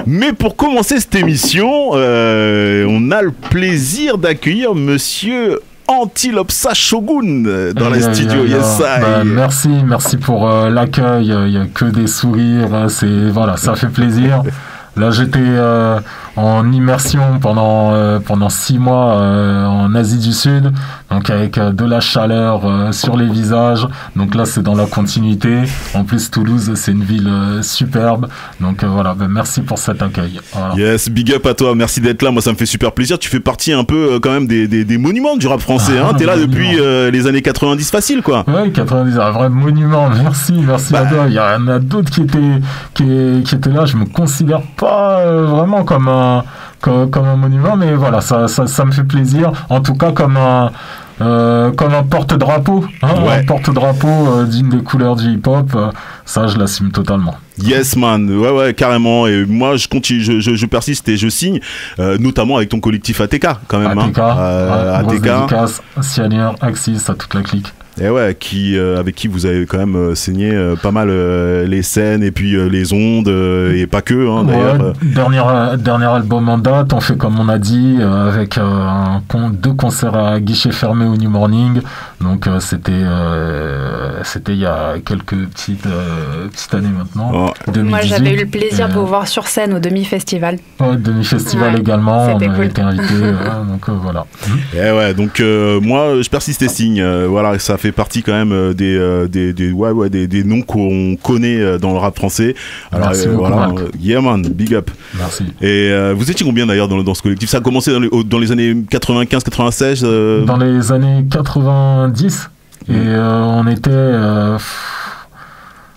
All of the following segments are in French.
Mais pour commencer cette émission, on a le plaisir d'accueillir Monsieur Antilopsa Shogun dans les studios. Yes, merci pour l'accueil. Il n'y a que des sourires. Voilà, ça fait plaisir. Là, j'étais en immersion pendant 6 mois en Asie du Sud, donc avec de la chaleur sur les visages. Donc là, c'est dans la continuité. En plus, Toulouse, c'est une ville superbe. Donc voilà, merci pour cet accueil. Voilà. Yes, big up à toi. Merci d'être là. Moi, ça me fait super plaisir. Tu fais partie un peu quand même des monuments du rap français. Hein. T'es là depuis les années 90 facile, quoi. Oui, 90, un vrai monument. Merci à toi. Il y en a d'autres qui étaient là. Je me considère pas vraiment comme un monument, mais voilà, ça me fait plaisir. En tout cas, comme un porte-drapeau, un porte-drapeau d'une des couleurs du hip-hop, ça je l'assume totalement. Yes man, ouais carrément. Et moi je persiste et je signe, notamment avec ton collectif ATK quand même. ATK, ATK, Cyanure, Axis, à toute la clique. Et ouais, avec qui vous avez quand même saigné pas mal les scènes et puis les ondes et pas que d'ailleurs. Dernier album en date, on fait comme on a dit avec 2 concerts à guichet fermé au New Morning. Donc c'était il y a quelques petites années maintenant. 2018. Moi j'avais eu le plaisir de vous voir sur scène au demi-festival. Demi-festival également, on avait été invité. Donc voilà. Et ouais, donc moi je persiste et signe. Voilà, ça fait partie quand même des noms qu'on connaît dans le rap français. Alors voilà, yeah man, big up. Merci. Et vous étiez combien d'ailleurs dans ce collectif? Ça a commencé dans les années 95-96 Dans les années 90 et on était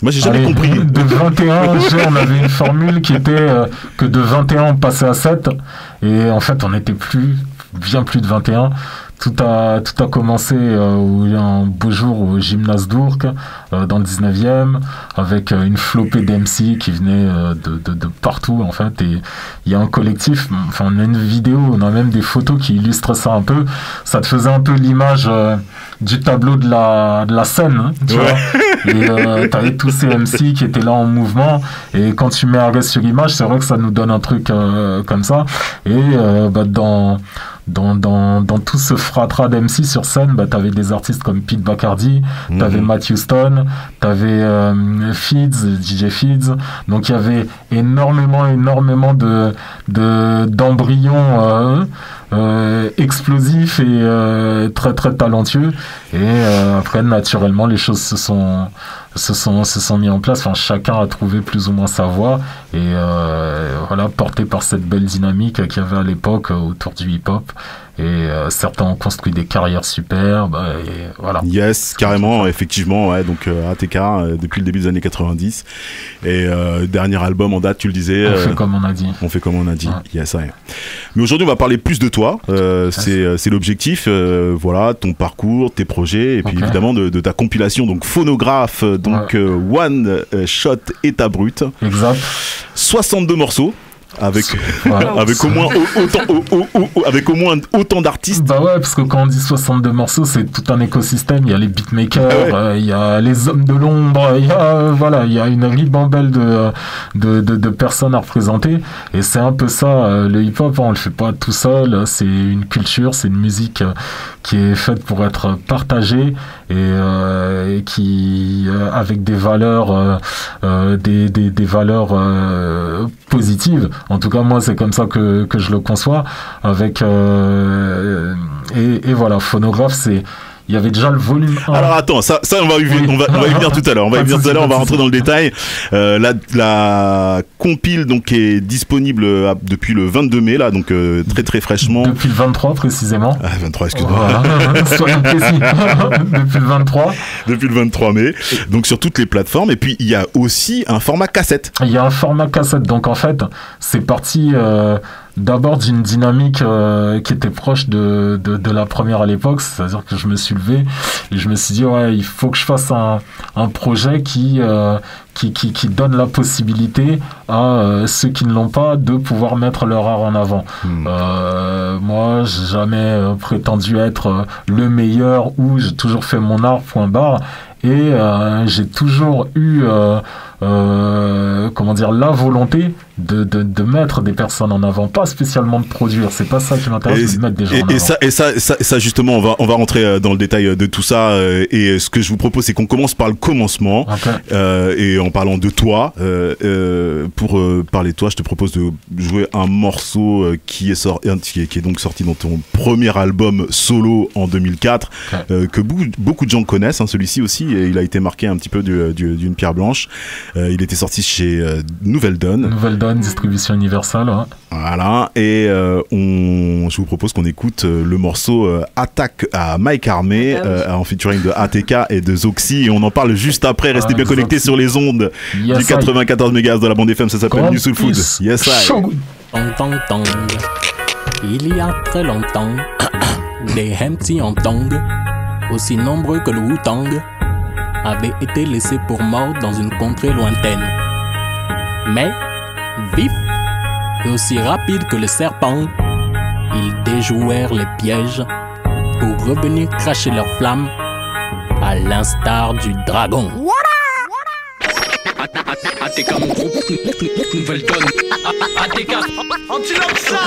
moi j'ai jamais compris. De 21, on avait une formule qui était que de 21 on passait à 7 et en fait on était bien plus de 21. Tout a commencé un beau jour au Gymnase d'Ourcq, dans le 19e, avec une flopée d'MC qui venaient de partout, en fait. Et il y a un collectif, enfin, on a une vidéo, on a même des photos qui illustrent ça un peu. Ça te faisait un peu l'image du tableau de la scène, hein, tu vois. Et t'avais tous ces MC qui étaient là en mouvement. Et quand tu mets arrêt sur image, c'est vrai que ça nous donne un truc comme ça. Et dans tout ce fratras d'MC sur scène, t'avais des artistes comme Pete Bacardi, t'avais Matt Houston, t'avais DJ Feeds. Donc il y avait énormément d'embryons explosifs et très très talentueux. Et après naturellement les choses se sont mis en place. Enfin, chacun a trouvé plus ou moins sa voie et voilà, porté par cette belle dynamique qu'il y avait à l'époque autour du hip-hop. Et certains ont construit des carrières superbes et voilà. Yes, carrément, effectivement, ouais. Donc ATK depuis le début des années 90 et dernier album en date, tu le disais. On fait comme on a dit. On fait comme on a dit. Ouais. Yes, ouais. Mais aujourd'hui, on va parler plus de toi. C'est l'objectif. Voilà, ton parcours, tes projets et puis évidemment de ta compilation donc phonographe donc One Shot État Brut. Exact. 62 morceaux. Avec au moins autant d'artistes. Bah ouais, parce que quand on dit 62 morceaux, c'est tout un écosystème. Il y a les beatmakers, il y a les hommes de l'ombre, il y a une ribambelle de personnes à représenter. Et c'est un peu ça, le hip-hop, on le fait pas tout seul. C'est une culture, c'est une musique qui est faite pour être partagée et qui avec des valeurs des valeurs positives. En tout cas, moi, c'est comme ça que je le conçois. Avec et voilà, phonographe, il y avait déjà le volume 1. Alors attends, ça on va y venir tout à l'heure. On va rentrer dans le détail. La compile donc est disponible depuis le 22 mai là, donc très très fraîchement. Depuis le 23 précisément. 23, excuse-moi. Soyons précis. Depuis le 23. Depuis le 23 mai. Donc sur toutes les plateformes. Et puis il y a aussi un format cassette. Il y a un format cassette. Donc en fait, c'est parti d'abord d'une dynamique qui était proche de la première à l'époque, c'est-à-dire que je me suis levé et je me suis dit il faut que je fasse un projet qui donne la possibilité à ceux qui ne l'ont pas de pouvoir mettre leur art en avant. Moi, j'ai jamais prétendu être le meilleur ou j'ai toujours fait mon art, point barre. Et j'ai toujours eu la volonté de mettre des personnes en avant, pas spécialement de produire. C'est pas ça qui m'intéresse, de mettre des gens en avant. Et ça justement, on va rentrer dans le détail de tout ça. Et ce que je vous propose, c'est qu'on commence par le commencement. Okay. Et en parlant de toi, pour parler de toi, je te propose de jouer un morceau qui est donc sorti dans ton premier album solo en 2004, okay. Que beaucoup de gens connaissent. Hein, celui-ci aussi, et il a été marqué un petit peu d'une pierre blanche. Il était sorti chez Nouvelle Donne. Distribution Universal. Ouais. Voilà, et je vous propose qu'on écoute le morceau Attaque à Mike Armé, en featuring de ATK et de Zoxy, et on en parle juste après. Restez bien connectés sur les ondes du 94 MHz de la bande FM. Ça s'appelle New Soul Food. Yes, I. Il y a très longtemps, des Hempty en tong, aussi nombreux que le Wu-Tang, avaient été laissés pour morts dans une contrée lointaine. Mais vifs et aussi rapides que les serpents, ils déjouèrent les pièges pour revenir cracher leurs flammes à l'instar du dragon. ATK mon groupe, Nouvelle Donne. ATK, antilope ça.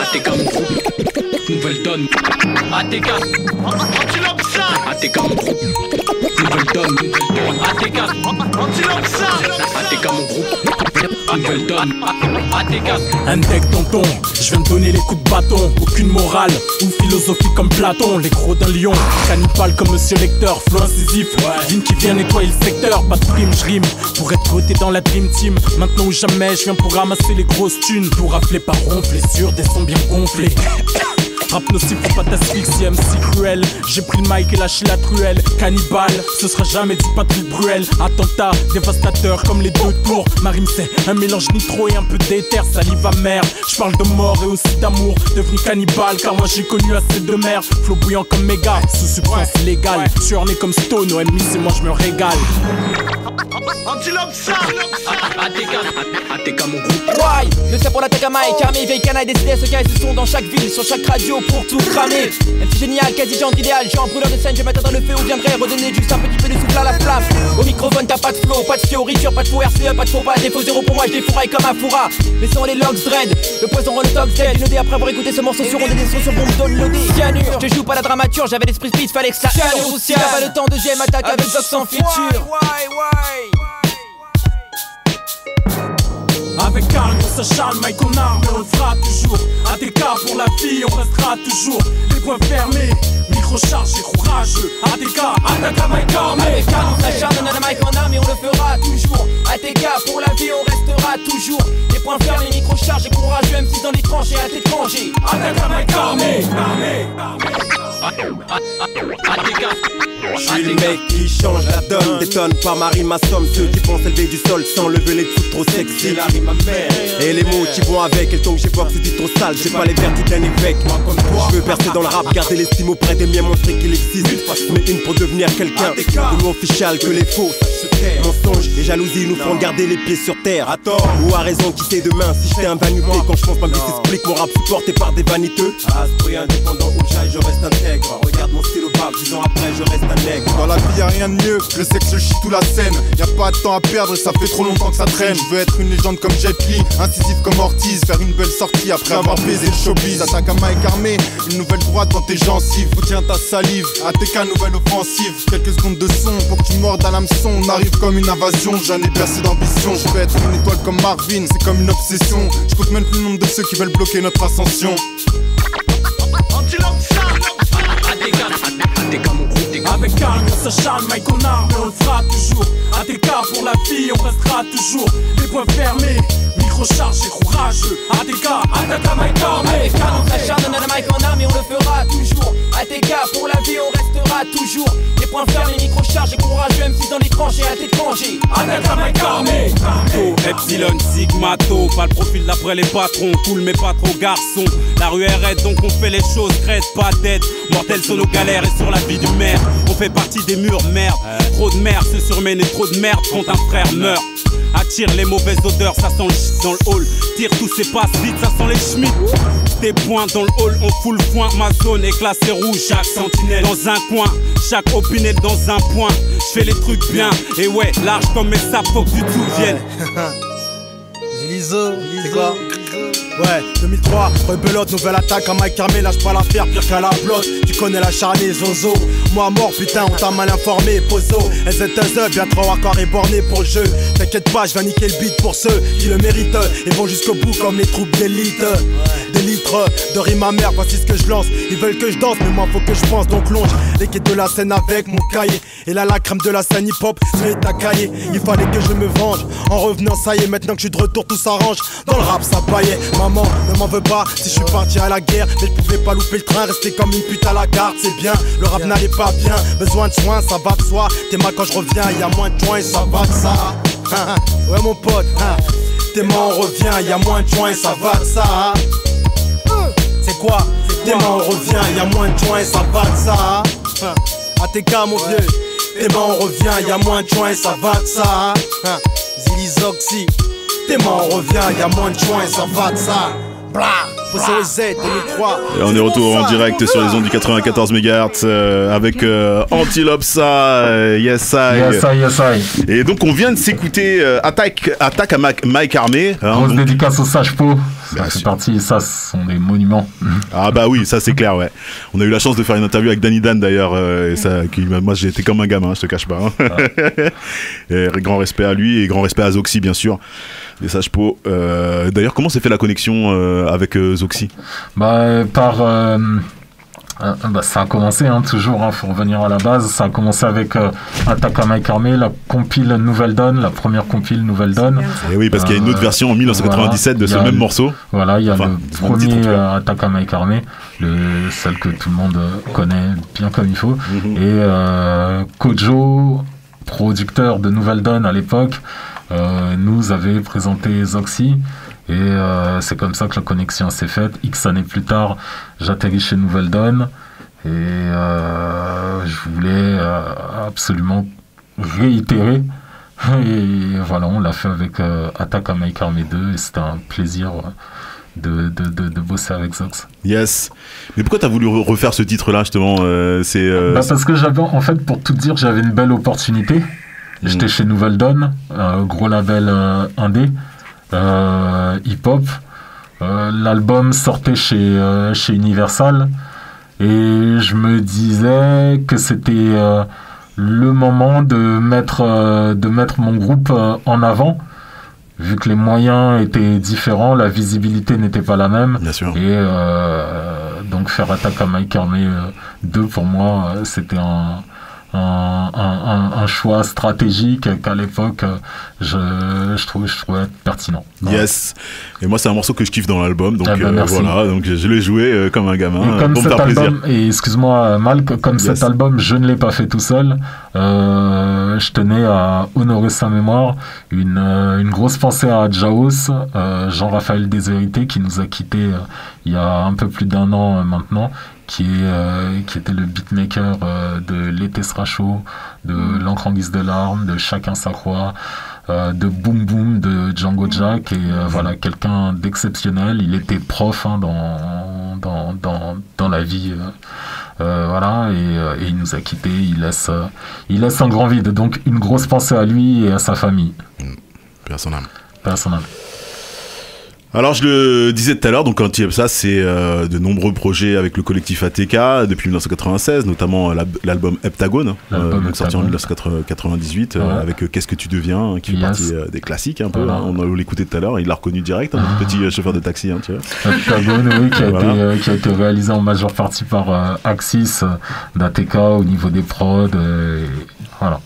ATK mon groupe, Nouvelle Donne. ATK, antilope ça. ATK mon groupe, Nouvelle Donne. ATK, antilope ça. ATK mon groupe, Nouvelle Donne. ATK. Un deck tonton, je viens de donner les coups de bâton. Aucune morale ou philosophie comme Platon. Les crocs d'un lion, cannibale comme Monsieur Lecteur. Flow incisif, Vin qui vient nettoyer le secteur. Pas de prime, je rime pour être coté dans la Dream Team. Maintenant ou jamais, je viens pour ramasser les grosses thunes. Tout raflé par ronfler sur des sons bien gonflés. Rap nocif, faut pas t'asphyxier, MC cruel. J'ai pris le mic et lâché la truelle. Cannibale, ce sera jamais du Patrick Bruel. Attentat, dévastateur comme les deux tours. Ma rime c'est un mélange nitro et un peu d'éther. Salive amère, je parle de mort et aussi d'amour. Devenu cannibale, car moi j'ai connu assez de mer. Flow bouillant comme méga, sous substance illégale. Je suis orné comme Stone, OMI c'est moi je me régale. Antilope ça. ATK mon groupe. Why, le c'est pour l'attaque à Mike Armé, vieille canaille décidé à se caler ce son dans chaque ville, sur chaque radio pour tout cramer. Un petit génial, quasi genre idéal, genre brûleur de scène, je m'attends dans le feu où viendrait redonner juste un petit peu de souffle à la flamme. Au microphone t'as pas de flow, pas de théorie, pas de faux RCE, pas de faux pas, défaut zéro pour moi, je défouraille comme un fourra. Mais sans les logs dread, le poison rend le top dead. Une après avoir écouté ce morceau sur ondes des sons sur bombe downloadé. Cyanure, je joue pas la dramature, j'avais l'esprit speed, fallait que ça cyanure aussi. T'as pas le temps de GM attaque avec Zox sans feature. Avec calme, on s'acharne, Mike en arme et on le fera toujours. ATK pour la vie, on restera toujours. Les poings fermés, micro chargé, courageux. ATK, attaque à Mike Armé. Avec calme, on s'acharne, on a le mic en arme et on le fera toujours. ATK pour la vie, on restera toujours. Les poings fermés, micro chargé, courageux. M6 dans les tranchées, à t'étranger. Attaque à Mike Armé. ATK. Je suis le mec qui change la donne. Détonne par ma rime à somme. Ceux qui pensent élever du sol sans lever les trucs trop sexy. La rime à mère. Et les mots qui vont avec. Et le ton que j'évoque c'est dit trop sale. J'ai pas les vertus d'un évêque. Je veux percer dans le rap, garder l'estime auprès des miens, montrer qu'il existe. Mais une pour devenir quelqu'un. Le mot officiel que les faux. Mensonges et jalousie nous feront garder les pieds sur terre. À tort ou à raison, qui sait demain si j'étais un vanité. Quand je pense ma vie s'explique, mon rap supporté par des vaniteux. À ce prix indépendant où j'aille, je reste intègre. Regarde mon stylo bab, 10 ans après, je reste un nègre. Dans la vie y'a rien de mieux, je sais que je chie tout la scène. Y'a pas de temps à perdre, ça fait trop longtemps que ça traîne. Je veux être une légende comme Jet Li, incisif comme Ortiz. Faire une belle sortie après avoir baisé le showbiz. Attaque à Mike Armé, une nouvelle droite dans tes gencives. Retiens ta salive, ATK nouvelle offensive. Quelques secondes de son pour que tu mordes à l'hameçon. On arrive comme une invasion, j'en ai percé d'ambition. Je veux être une étoile comme Marvin, c'est comme une obsession. Je compte même plus le nombre de ceux qui veulent bloquer notre ascension. Antilope ça. ATK mon groupe. Avec calme, on s'acharne, Mike en arme et on le fera toujours. ATK pour la vie, on restera toujours. Les poings fermés, micro chargé, courageux. ATK, attaque à Mike Armé. Avec calme, on s'acharne, on a le mic en arme et on le fera toujours. ATK pour la vie, on restera toujours. Les poings fermés, micro chargé, courageux. M6 dans les tranchées, à t'étranger. Attaque à Mike Armé. Tau, Epsilon, Sigma, Tau. Pas le profil d'après les patrons, cool mais pas trop garçon. La rue est raide donc on fait les choses, crête, pas d'aide. Mortels sont nos galères et sur la vie du maire. On fait partie des murs, merde. Trop de merde, se surmène et trop de merde quand un frère meurt. Attire les mauvaises odeurs, ça sent le shit dans le hall. Tire tous ces passes vite, ça sent les schmitts. Des points dans le hall, on fout le point. Ma zone est classée rouge, chaque sentinelle dans un coin. Chaque opinel dans un point. Je fais les trucs bien, et ouais, large comme mes sapes, faut que tu te souviennes. c'est quoi? Ouais, 2003, rebelote, nouvelle attaque à Mike Armé, lâche pas l'affaire, pire qu'à la blotte. Tu connais la charnée, Zozo. Moi mort, putain, on t'a mal informé, Pozo. SZZ, bien trop hardcore et borné pour le jeu. T'inquiète pas, je vais niquer le beat pour ceux qui le méritent et vont jusqu'au bout comme les troupes d'élite. Des litres de rimes amères, voici ce que je lance. Ils veulent que je danse, mais moi faut que je pense, donc longe les quais de la scène avec mon cahier. Et là, la crème de la scène hip-hop, c'est à cahier. Il fallait que je me venge. En revenant, ça y est, maintenant que je suis de retour, tout s'arrange. Dans le rap, ça paillait. Maman, ne m'en veux pas si je suis parti à la guerre. Mais je pouvais pas louper le train, rester comme une pute à la garde, c'est bien. Le rap n'allait pas bien, besoin de soins, ça va de soi. T'es mal quand je reviens, y'a moins de joints, ça va de ça. Ouais, mon pote, t'es mal, on revient, y'a moins de joints, ça va de ça. C'est quoi? T'es mal, on revient, y'a moins de joints, ça va de ça. ATK, mon vieux. T'es mal, on revient, y'a moins de joints, ça va de ça. Zilizoxy. T'es mal, on revient, y'a moins de joints, ça va de ça. Blah. Z 2003. Et on est retour en direct sur les ondes du 94 MHz avec Antilope Ça, Yes I. Et donc on vient de s'écouter Attaque à Mike Armé. Grosse dédicace au Sage Po. Ça fait partie, ça ce sont des monuments. Ah bah oui, ça c'est clair, ouais. On a eu la chance de faire une interview avec Danny Dan d'ailleurs. Et ça, moi j'ai été comme un gamin, je te cache pas. Et grand respect à lui et grand respect à Zoxy bien sûr. Les Sage Po. D'ailleurs, comment s'est fait la connexion avec Zoxy? Ça a commencé, toujours, faut revenir à la base. Ça a commencé avec Attaque à Mike Armé, la compile Nouvelle Donne, la première compile Nouvelle Donne. Et oui, parce qu'il y a une autre version en 1997 de ce même morceau. Voilà, il y a le premier Attaque à Mike Armé, celle que tout le monde connaît bien comme il faut. Et Kojo, producteur de Nouvelle Donne à l'époque, nous avait présenté Zoxy. Et c'est comme ça que la connexion s'est faite. X années plus tard, j'atterris chez Nouvelle Donne et je voulais absolument réitérer. Et voilà, on l'a fait avec Attaque à Mike Armé 2 et c'était un plaisir de bosser avec Zox. Yes. Mais pourquoi t'as voulu refaire ce titre-là justement? Parce que j'avais, en fait, pour tout dire, j'avais une belle opportunité. J'étais chez Nouvelle Donne, gros label indé. Hip-hop. L'album sortait chez Universal et je me disais que c'était le moment de mettre mon groupe en avant, vu que les moyens étaient différents, la visibilité n'était pas la même. Bien sûr. Et donc faire Attaque à Mike Armé 2 pour moi c'était un choix stratégique qu'à l'époque je trouvais pertinent. Yes. Et moi c'est un morceau que je kiffe dans l'album, donc voilà, donc je l'ai joué comme un gamin comme pour me cet faire album, plaisir. et excuse-moi Malk, comme cet album je ne l'ai pas fait tout seul, je tenais à honorer sa mémoire. Une grosse pensée à Jaos, Jean-Raphaël Desvérités, qui nous a quittés il y a un peu plus d'1 an maintenant, qui était le beatmaker de L'été sera chaud, de L'encre en guise de larmes, de Chacun sa croix, de Boom Boom, de Django Jack, et voilà, quelqu'un d'exceptionnel. Il était prof dans la vie, voilà, et il nous a quittés. Il laisse un grand vide, donc une grosse pensée à lui et à sa famille. Paix à son âme. Paix à son âme. Alors je le disais tout à l'heure, donc Antilope Ça c'est de nombreux projets avec le collectif ATK depuis 1996, notamment l'album Heptagone, donc sorti en 1998, avec Qu'est-ce que tu deviens, qui fait partie des classiques un peu. On a l'écouté tout à l'heure, il l'a reconnu direct, notre petit chauffeur de taxi, tu vois. Heptagone, oui, qui a été réalisé en majeure partie par Axis d'ATK au niveau des prods, voilà.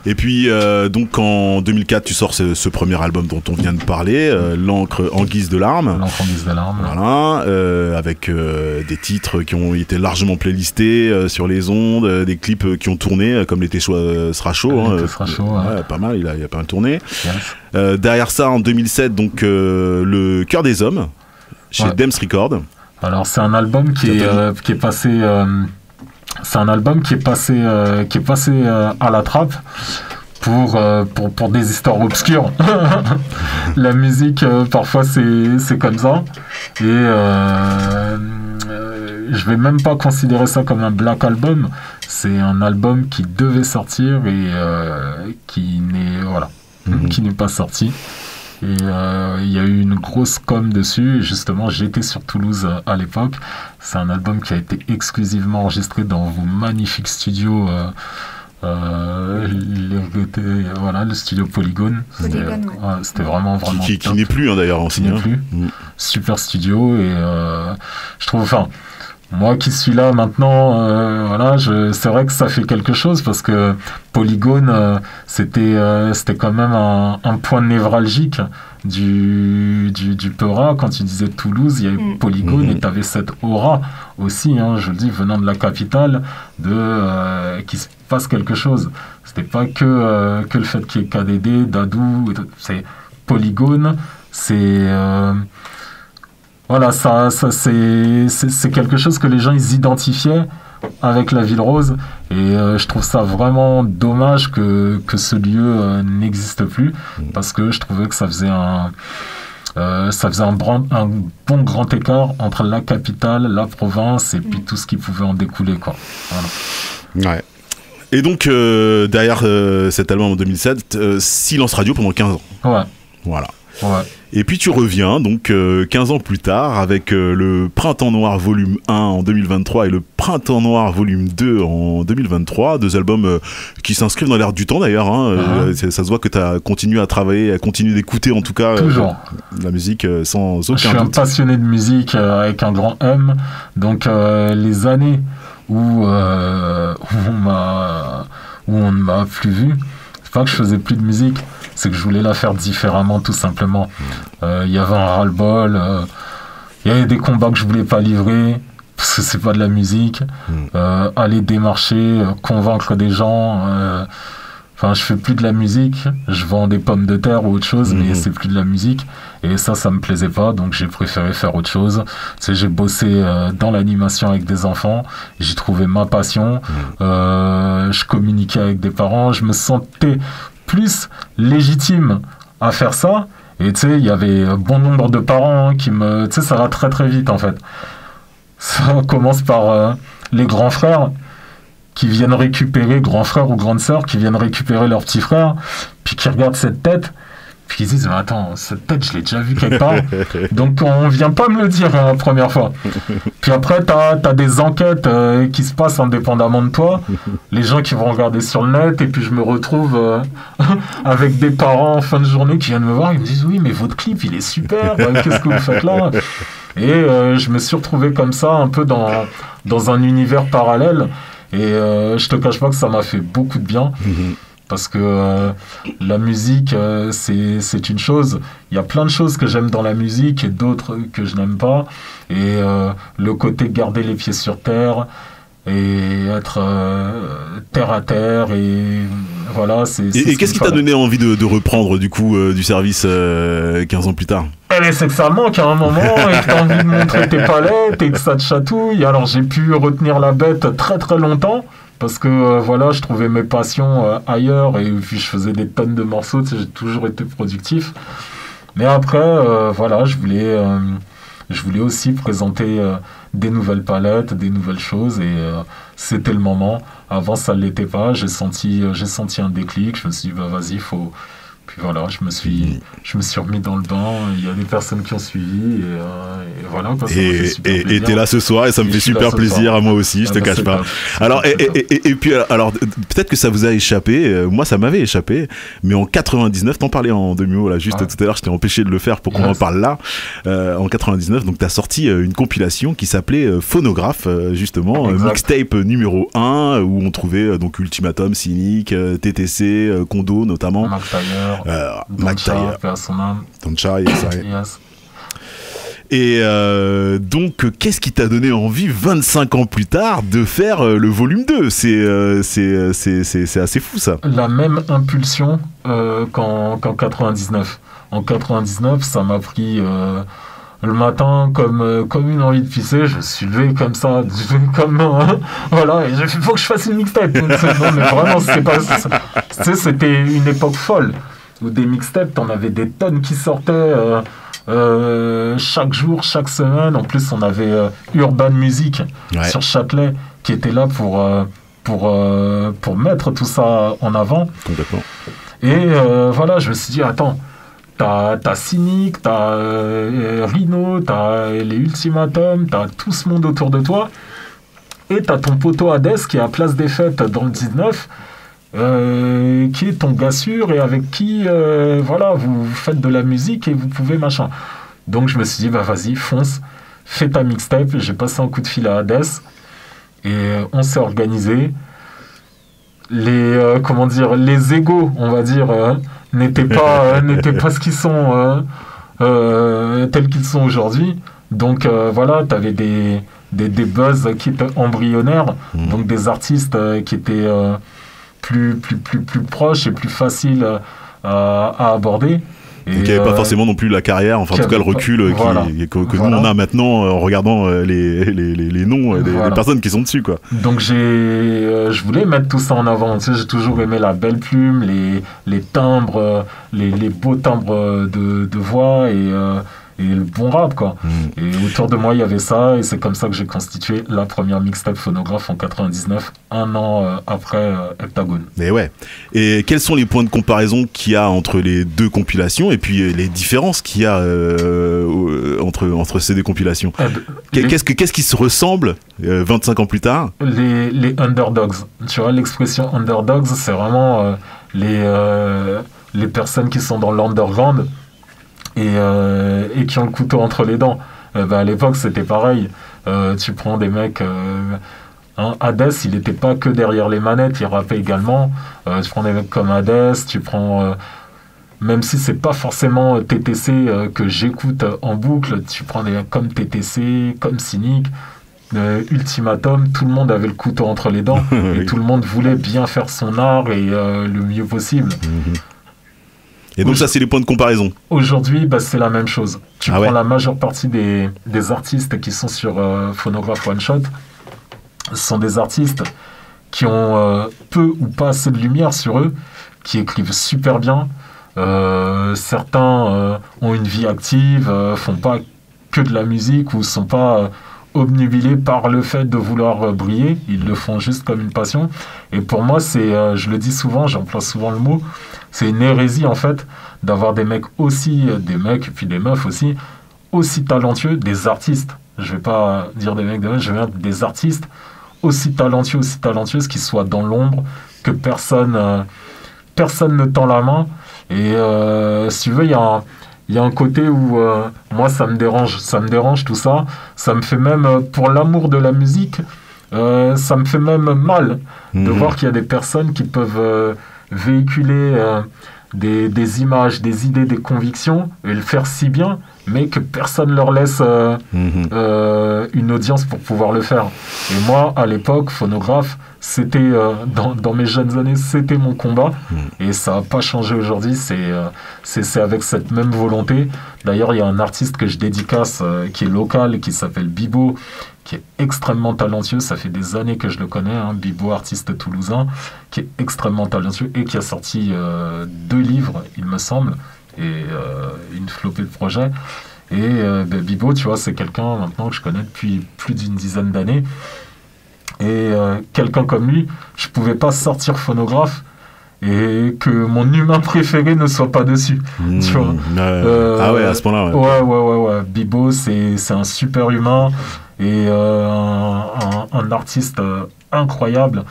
Et puis, donc en 2004, tu sors ce premier album dont on vient de parler, L'encre en guise de larmes. L'encre en guise de larmes. Voilà, avec des titres qui ont été largement playlistés sur les ondes, des clips qui ont tourné, comme L'été sera chaud. L'été sera chaud, ouais, pas mal, il a pas mal tourné. Yes. Derrière ça, en 2007, donc Le Cœur des Hommes, chez Dems Records. Alors, c'est un album qui est passé... C'est un album qui est passé à la trappe pour des histoires obscures. La musique, parfois, c'est comme ça. Et je vais même pas considérer ça comme un black album. C'est un album qui devait sortir et qui n'est pas sorti. il y a eu une grosse com dessus. Et justement, j'étais sur Toulouse à l'époque. C'est un album qui a été exclusivement enregistré dans vos magnifiques studios. Le studio Polygone. C'était vraiment qui top. n'est plus d'ailleurs en signe. Super studio et je trouve, moi qui suis là maintenant, c'est vrai que ça fait quelque chose parce que Polygone, c'était quand même un point névralgique du Peura. Quand tu disais Toulouse, il y avait Polygone et tu avais cette aura aussi, je le dis, venant de la capitale, qui se passe quelque chose. C'était pas que le fait qu'il y ait KDD, Dadou, c'est Polygone, c'est... c'est quelque chose que les gens ils identifiaient avec la Ville Rose et je trouve ça vraiment dommage que ce lieu n'existe plus parce que je trouvais que ça faisait un bon grand écart entre la capitale, la province et puis tout ce qui pouvait en découler, quoi. Voilà. Ouais. Et donc derrière cet album en 2007, Silence Radio pendant 15 ans. Ouais. Voilà. Ouais. Et puis tu reviens donc 15 ans plus tard avec le Printemps Noir volume 1 en 2023 et le Printemps Noir volume 2 en 2023, deux albums qui s'inscrivent dans l'air du temps d'ailleurs, ça se voit que tu as continué à travailler, à continuer d'écouter en tout cas toujours la musique sans aucun doute. Je suis un passionné de musique avec un grand M, donc les années où on ne m'a plus vu, c'est pas que je faisais plus de musique, c'est que je voulais la faire différemment, tout simplement. Il y avait un ras-le-bol, il y avait des combats que je voulais pas livrer, parce que c'est pas de la musique. Aller démarcher, convaincre des gens. Je fais plus de la musique, je vends des pommes de terre ou autre chose, mais c'est plus de la musique. Et ça me plaisait pas, donc j'ai préféré faire autre chose. Tu sais, j'ai bossé dans l'animation avec des enfants, j'ai trouvé ma passion. Je communiquais avec des parents, je me sentais plus légitime à faire ça. Et tu sais, il y avait bon nombre de parents qui me... Tu sais, ça va très très vite en fait. Ça commence par les grands frères qui viennent récupérer, grands frères ou grandes sœurs, qui viennent récupérer leur petit frère, puis qui regardent cette tête, puis qui disent « Mais attends, cette tête, je l'ai déjà vue quelque part. » Donc on vient pas me le dire la première fois. Puis après, t'as des enquêtes qui se passent indépendamment de toi, les gens qui vont regarder sur le net, et puis je me retrouve avec des parents en fin de journée qui viennent me voir, ils me disent « Oui, mais votre clip, il est super, qu'est-ce que vous faites là ?» Et je me suis retrouvé comme ça, un peu dans un univers parallèle. Et je te cache pas que ça m'a fait beaucoup de bien parce que la musique c'est une chose, il y a plein de choses que j'aime dans la musique et d'autres que je n'aime pas, et le côté garder les pieds sur terre et être terre à terre, et voilà, c'est et qu'est-ce qui t'a donné envie de reprendre du coup du service 15 ans plus tard? C'est que ça manque à un moment et que t'as envie de montrer tes palettes et que ça te chatouille. Alors j'ai pu retenir la bête très très longtemps parce que je trouvais mes passions ailleurs, et puis je faisais des tonnes de morceaux, tu sais, j'ai toujours été productif. Mais après je voulais aussi présenter des nouvelles palettes, des nouvelles choses, et c'était le moment. Avant ça ne l'était pas, j'ai senti un déclic, je me suis dit vas-y, faut... Puis voilà, je me suis remis dans le bain, il y a des personnes qui ont suivi, et voilà. Quoi, et t'es là ce soir, et ça me fait super plaisir à moi aussi, je te cache pas. Alors, et puis, alors, peut-être que ça vous a échappé, moi ça m'avait échappé, mais en 99, t'en parlais en demi-mot là, juste tout à l'heure, je t'ai empêché de le faire pour qu'on en parle là. En 99, donc t'as sorti une compilation qui s'appelait Phonographe, justement, mixtape numéro 1, où on trouvait donc Ultimatum, Cynic, TTC, Kondo notamment. Don Chai, yes. Et donc, qu'est-ce qui t'a donné envie 25 ans plus tard de faire le volume 2? C'est assez fou ça. La même impulsion qu'en 99. En 99, ça m'a pris le matin comme une envie de pisser. Je suis levé comme ça, voilà, et il faut que je fasse une mixtape. Non mais vraiment, c'était une époque folle où des mixtapes, t'en avais des tonnes qui sortaient chaque jour, chaque semaine. En plus, on avait Urban Music sur Châtelet qui était là pour mettre tout ça en avant. Complètement. Et je me suis dit, attends, t'as Cynic, t'as Rhino, t'as les Ultimatum, t'as tout ce monde autour de toi. Et t'as ton poteau Hades qui est à Place des Fêtes dans le 19, qui est ton gars sûr et avec qui voilà, vous faites de la musique et vous pouvez machin. Donc je me suis dit, bah vas-y, fonce, fais ta mixtape. J'ai passé un coup de fil à Hades et on s'est organisé. Les comment dire, les égos, on va dire, n'étaient pas ce qu'ils sont tels qu'ils sont aujourd'hui. Donc voilà, t'avais des buzz qui étaient embryonnaires, donc des artistes qui étaient plus proches et plus faciles à aborder. Et qui n'avait pas forcément non plus la carrière, enfin en tout cas le recul que nous on a maintenant en regardant les noms des personnes qui sont dessus, quoi. Donc je voulais mettre tout ça en avant. Tu sais, j'ai toujours aimé la belle plume, les timbres, les beaux timbres de voix et le bon rap, quoi. Et autour de moi il y avait ça, et c'est comme ça que j'ai constitué la première mixtape Phonograph en 99, un an après Heptagone. Mais ouais. Et quels sont les points de comparaison qu'il y a entre les deux compilations et puis les différences qu'il y a entre ces deux compilations? Qu'est-ce qui se ressemble 25 ans plus tard? Les underdogs. Tu vois, l'expression underdogs, c'est vraiment les personnes qui sont dans l'underground et qui ont le couteau entre les dents. À l'époque, c'était pareil. Tu prends des mecs... Hades, il n'était pas que derrière les manettes, il rappait également. Tu prends des mecs comme Hades, tu prends... même si c'est pas forcément TTC que j'écoute en boucle, tu prends des mecs comme TTC, comme Cynic, Ultimatum, tout le monde avait le couteau entre les dents et tout le monde voulait bien faire son art et le mieux possible. Et donc ça, c'est les points de comparaison. Aujourd'hui, c'est la même chose. Tu prends la majeure partie des artistes qui sont sur Phonograph One Shot, ce sont des artistes qui ont peu ou pas assez de lumière sur eux, qui écrivent super bien. Certains ont une vie active, font pas que de la musique ou sont pas obnubilés par le fait de vouloir briller. Ils le font juste comme une passion. Et pour moi, c'est, je le dis souvent, j'emploie souvent le mot, c'est une hérésie en fait d'avoir des mecs aussi, des mecs et puis des meufs aussi talentueux, des artistes. Je vais pas dire des mecs, je vais dire des artistes aussi talentueuses qui soient dans l'ombre, que personne ne tend la main. Et si tu veux, il y a un côté où moi ça me dérange tout ça. Ça me fait même, pour l'amour de la musique, ça me fait même mal de voir qu'il y a des personnes qui peuvent véhiculer des images, des idées, des convictions et le faire si bien, mais que personne leur laisse une audience pour pouvoir le faire. Et moi, à l'époque, Phonograph, c'était dans mes jeunes années, c'était mon combat et ça n'a pas changé aujourd'hui. C'est avec cette même volonté. D'ailleurs, il y a un artiste que je dédicace qui est local, qui s'appelle Bibo, qui est extrêmement talentueux. Ça fait des années que je le connais, Bibo, artiste toulousain, qui est extrêmement talentueux et qui a sorti 2 livres, il me semble, et une flopée de projets. Et Bibo, tu vois, c'est quelqu'un maintenant que je connais depuis plus d'une dizaine d'années. Et quelqu'un comme lui, je pouvais pas sortir Phonograph et que mon humain préféré ne soit pas dessus. Tu vois. Ah ouais, à ce point-là. Ouais. Bibo, c'est un super humain et un artiste incroyable.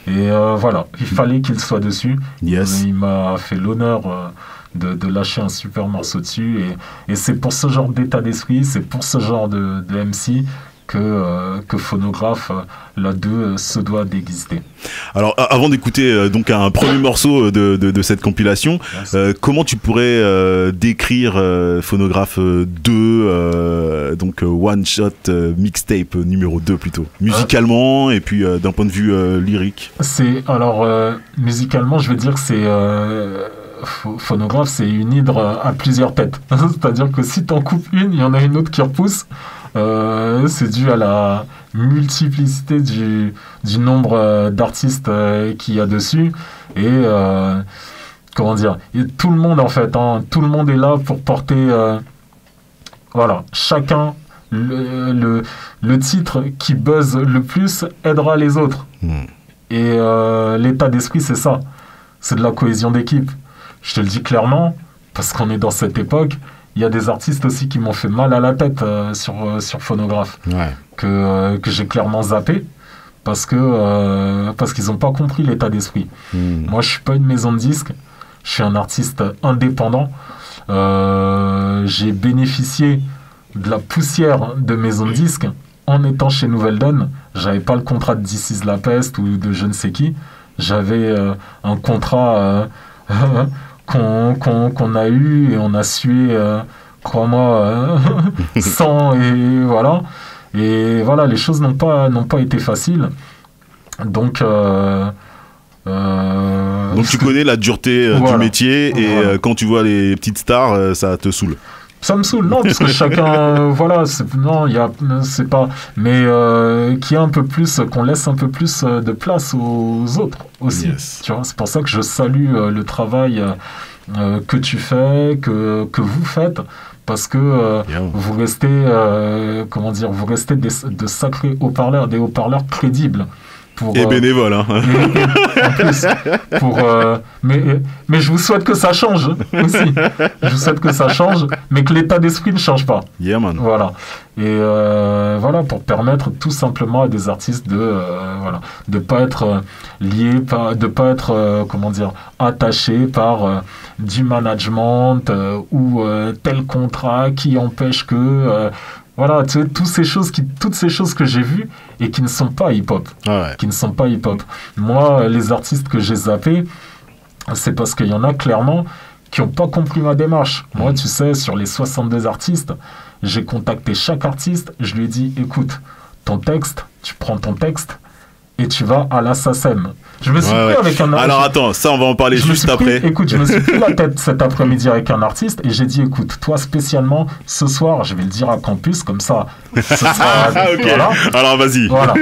Et voilà, il fallait qu'il soit dessus. Yes. Il m'a fait l'honneur de lâcher un super morceau dessus. Et c'est pour ce genre d'état d'esprit, c'est pour ce genre de MC que Phonograph, la 2, se doit d'exister. Alors, avant d'écouter donc un premier morceau de cette compilation, comment tu pourrais décrire Phonograph 2, donc One Shot Mixtape numéro 2 plutôt, musicalement et puis d'un point de vue lyrique? Musicalement, je vais dire que c'est... Phonograph, c'est une hydre à plusieurs têtes. C'est-à-dire que si t'en coupes une, il y en a une autre qui repousse. C'est dû à la multiplicité du nombre d'artistes qu'il y a dessus. Et comment dire, tout le monde en fait, tout le monde est là pour porter voilà, chacun le titre qui buzz le plus aidera les autres. Et l'état d'esprit, c'est ça, c'est de la cohésion d'équipe. Je te le dis clairement, parce qu'on est dans cette époque. Il y a des artistes aussi qui m'ont fait mal à la tête sur Phonograph, que j'ai clairement zappé, parce qu'ils n'ont pas compris l'état d'esprit. Moi, je ne suis pas une maison de disques, je suis un artiste indépendant. J'ai bénéficié de la poussière de maison de disques en étant chez Nouvelle Donne. J'avais pas le contrat de This Is La Peste ou de je ne sais qui. J'avais un contrat qu'on a eu et on a sué, crois-moi, sang et voilà. Et voilà, les choses n'ont pas été faciles. Donc tu connais la dureté du métier et quand tu vois les petites stars, ça te saoule. Ça me saoule, non, parce que chacun, voilà, c'est pas, mais qu'il y a un peu plus, qu'on laisse un peu plus de place aux autres aussi. Tu vois, c'est pour ça que je salue le travail que tu fais, que vous faites, parce que vous restez, vous restez de sacrés haut-parleurs, des haut-parleurs crédibles. Et bénévole, hein. En plus, mais je vous souhaite que ça change aussi. Je vous souhaite que ça change, mais que l'état d'esprit ne change pas. Yeah, man. Voilà. Et voilà, pour permettre tout simplement à des artistes de pas être liés, de pas être attachés par du management ou tel contrat qui empêche que voilà, tu sais, toutes ces choses que j'ai vues et qui ne sont pas hip-hop. Qui ne sont pas hip-hop. Moi, les artistes que j'ai zappés, c'est parce qu'il y en a clairement qui n'ont pas compris ma démarche. Moi, tu sais, sur les 62 artistes, j'ai contacté chaque artiste, je lui ai dit, écoute, ton texte, tu prends ton texte et tu vas à la SACEM. Je me suis pris avec un artiste. Alors attends, ça on va en parler juste après. Écoute, je me suis pris la tête cet après-midi avec un artiste et j'ai dit, écoute, toi spécialement, ce soir, je vais le dire à Campus, comme ça, ce sera... Ok, voilà. Alors vas-y. Voilà.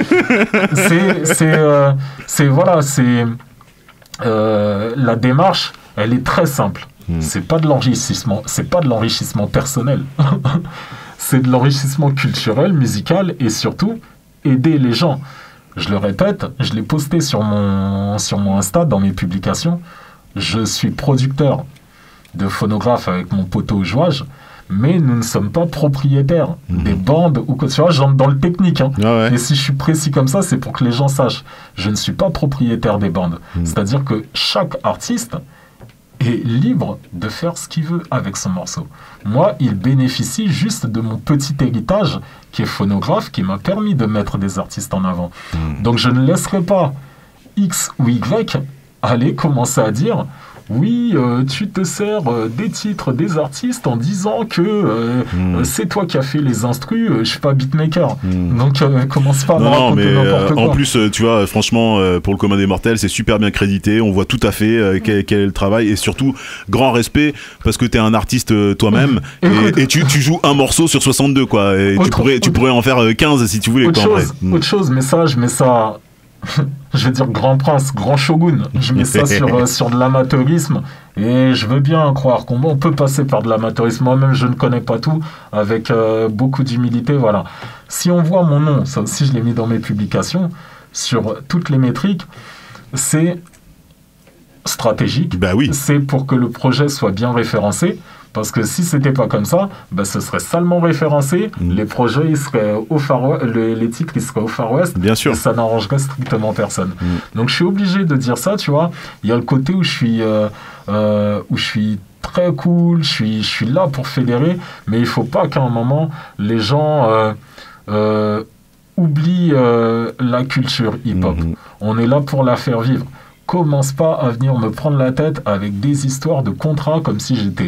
La démarche, elle est très simple. C'est pas de l'enrichissement personnel. C'est de l'enrichissement culturel, musical et surtout aider les gens. Je le répète, je l'ai posté sur mon Insta dans mes publications. Je suis producteur de phonographe avec mon poteau Jouage, mais nous ne sommes pas propriétaires des bandes ou quoi. Tu vois, j'entre dans le technique. Hein. Et si je suis précis comme ça, c'est pour que les gens sachent. Je ne suis pas propriétaire des bandes. C'est-à-dire que chaque artiste est libre de faire ce qu'il veut avec son morceau. Moi, il bénéficie juste de mon petit héritage qui est phonographe, qui m'a permis de mettre des artistes en avant. Donc je ne laisserai pas X ou Y aller commencer à dire oui, tu te sers des titres des artistes en disant que c'est toi qui as fait les instrus, je suis pas beatmaker. Donc commence pas à me raconter n'importe quoi. En plus, tu vois, franchement, pour le commun des mortels, c'est super bien crédité. On voit tout à fait quel est le travail et surtout grand respect parce que t'es un artiste toi-même et tu joues un morceau sur 62 quoi. Et tu pourrais en faire 15 si tu voulais. Autre chose, mais ça, je mets ça. Je veux dire grand prince, grand shogun. Je mets ça sur de l'amateurisme et je veux bien croire qu'on peut passer par de l'amateurisme. Moi-même, je ne connais pas tout avec beaucoup d'humilité. Voilà. Si on voit mon nom, ça aussi je l'ai mis dans mes publications, sur toutes les métriques, c'est stratégique. Bah oui. C'est pour que le projet soit bien référencé. Parce que si c'était pas comme ça, ce serait salement référencé, les projets ils seraient au Far les titres ils seraient au Far West, bien sûr. Et ça n'arrangerait strictement personne. Donc je suis obligé de dire ça, tu vois. Il y a le côté où je suis très cool, je suis là pour fédérer, mais il faut pas qu'à un moment les gens oublient la culture hip-hop. On est là pour la faire vivre. Commence pas à venir me prendre la tête avec des histoires de contrats comme si j'étais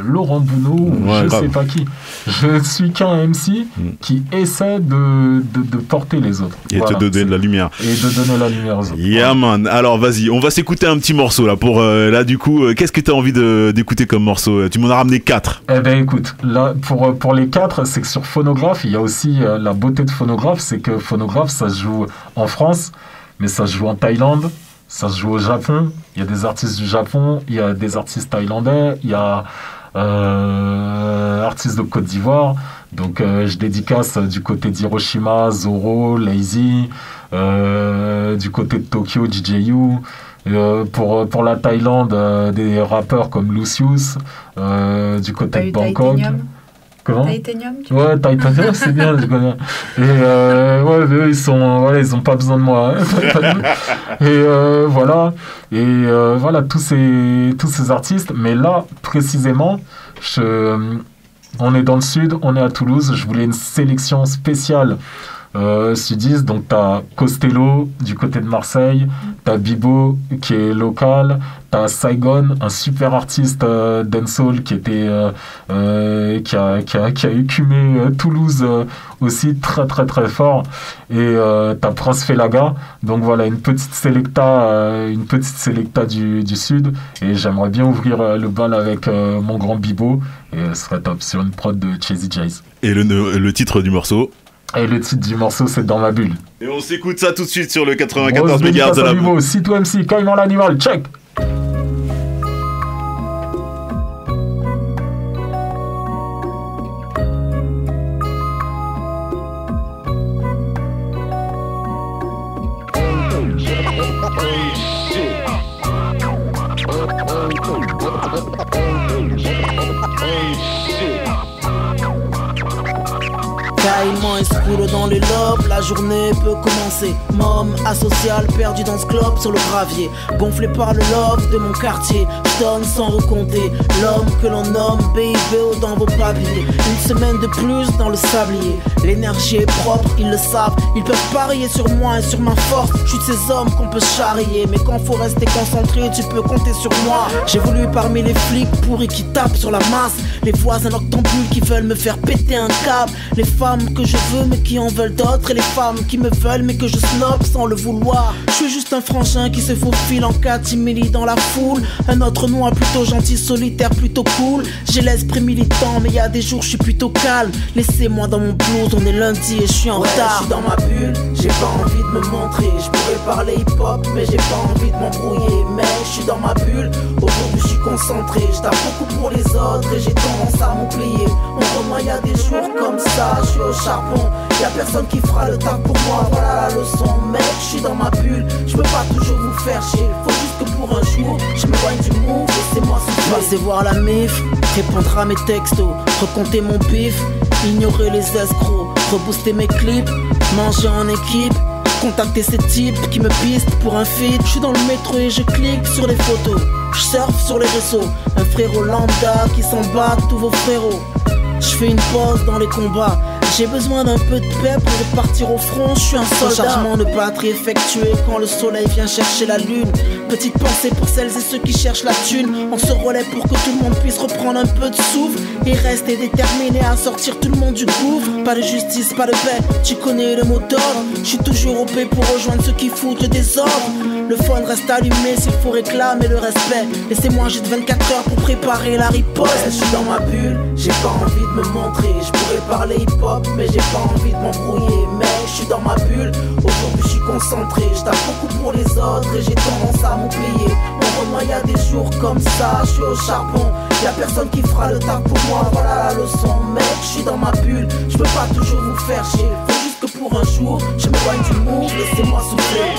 Laurent Bounot ou je sais pas qui. Je suis qu'un MC qui essaie de porter les autres. Et te donner de la lumière. Et de donner la lumière aux autres. Yeah man, alors vas-y, on va s'écouter un petit morceau là pour là du coup, qu'est-ce que tu as envie d'écouter comme morceau? Tu m'en as ramené 4. Eh ben écoute, là pour les 4, c'est que sur Phonograph, il y a aussi la beauté de Phonograph, c'est que Phonograph ça se joue en France, mais ça se joue en Thaïlande. Ça se joue au Japon, il y a des artistes du Japon, il y a des artistes thaïlandais, il y a artistes de Côte d'Ivoire. Donc je dédicace du côté d'Hiroshima, Zoro, Lazy, du côté de Tokyo, DJU, Pour la Thaïlande, des rappeurs comme Lucius, du côté de Bangkok. Comment ? Titanium. Ouais, Titanium, c'est bien, je connais. Et eux, ils ont pas besoin de moi. Hein. Et voilà. Et voilà, tous ces artistes. Mais là, précisément, on est dans le sud, on est à Toulouse. Je voulais une sélection spéciale sudiste. Donc, t'as Costello du côté de Marseille, t'as Bibo qui est local, t'as Saigon, un super artiste dancehall qui a écumé Toulouse aussi très très très fort. Et t'as Prince Felaga. Donc voilà, une petite selecta du sud. Et j'aimerais bien ouvrir le bal avec mon grand Bibo. Et ce serait top sur une prod de Cheesy Jazz. Et le titre du morceau? Et le titre du morceau, c'est Dans ma bulle. Et on s'écoute ça tout de suite sur le 94 MHz de la Bibo, Sito MC, Caïman l'animal, check. Caïman escroule dans les lobes, la journée peut commencer. Môme, asocial, perdu dans ce club sur le gravier. Gonflé par le love de mon quartier, je donne sans recompter. L'homme que l'on nomme BIBO dans vos papiers. Une semaine de plus dans le sablier. L'énergie est propre, ils le savent. Ils peuvent parier sur moi et sur ma force. Je suis de ces hommes qu'on peut charrier. Mais quand faut rester concentré, tu peux compter sur moi. J'évolue parmi les flics pourris qui tapent sur la masse. Les voisins octambules qui veulent me faire péter un câble. Les femmes que je veux mais qui en veulent d'autres. Et les femmes qui me veulent mais que je snob sans le vouloir. Je suis juste un frangin qui se faufile en catimini dans la foule. Un autre noir plutôt gentil, solitaire, plutôt cool. J'ai l'esprit militant mais y a des jours je suis plutôt calme. Laissez-moi dans mon blues, on est lundi et je suis en retard. Je suis dans ma bulle, j'ai pas envie de me montrer. Je pourrais parler hip-hop mais j'ai pas envie de m'embrouiller. Mais je suis dans ma bulle, aujourd'hui je suis concentré. Je tape beaucoup pour les autres et j'ai tendance à m'oublier. Moi y a des jours comme ça, je suis au charbon. Y'a personne qui fera le taf pour moi, voilà la leçon. Mec, je suis dans ma bulle, je peux pas toujours vous faire chier. Faut juste que pour un jour, je m'éloigne du monde, laissez-moi souffler. Passer voir la MIF, répondre à mes textos, recompter mon pif, ignorer les escrocs, rebooster mes clips, manger en équipe. Contacter ces types qui me pistent pour un feat. Je suis dans le métro et je clique sur les photos. Je surfe sur les réseaux. Un frérot lambda qui s'en bat tous vos frérots. Je fais une pause dans les combats. J'ai besoin d'un peu de paix pour repartir au front, je suis un soldat. Chargement de batterie effectué quand le soleil vient chercher la lune. Petite pensée pour celles et ceux qui cherchent la thune. On se relaie pour que tout le monde puisse reprendre un peu de souffle et rester déterminé à sortir tout le monde du gouffre. Pas de justice, pas de paix, tu connais le mot d'ordre. Je suis toujours au paix pour rejoindre ceux qui foutent le désordre. Le phone reste allumé s'il faut réclamer le respect. Laissez-moi juste 24 heures pour préparer la riposte. Ouais, je suis dans ma bulle, j'ai pas envie de me montrer. Je pourrais parler hip-hop mais j'ai pas envie de m'embrouiller. Mais je suis dans ma bulle, aujourd'hui je suis concentré. Je tape beaucoup pour les autres et j'ai tendance à m'oublier. Moi y a des jours comme ça, je suis au charbon. Y'a personne qui fera le taf pour moi, voilà la leçon. Mec, je suis dans ma bulle, je peux pas toujours vous faire chier. Faut juste que pour un jour, je m'éloigne du monde, laissez-moi souffler.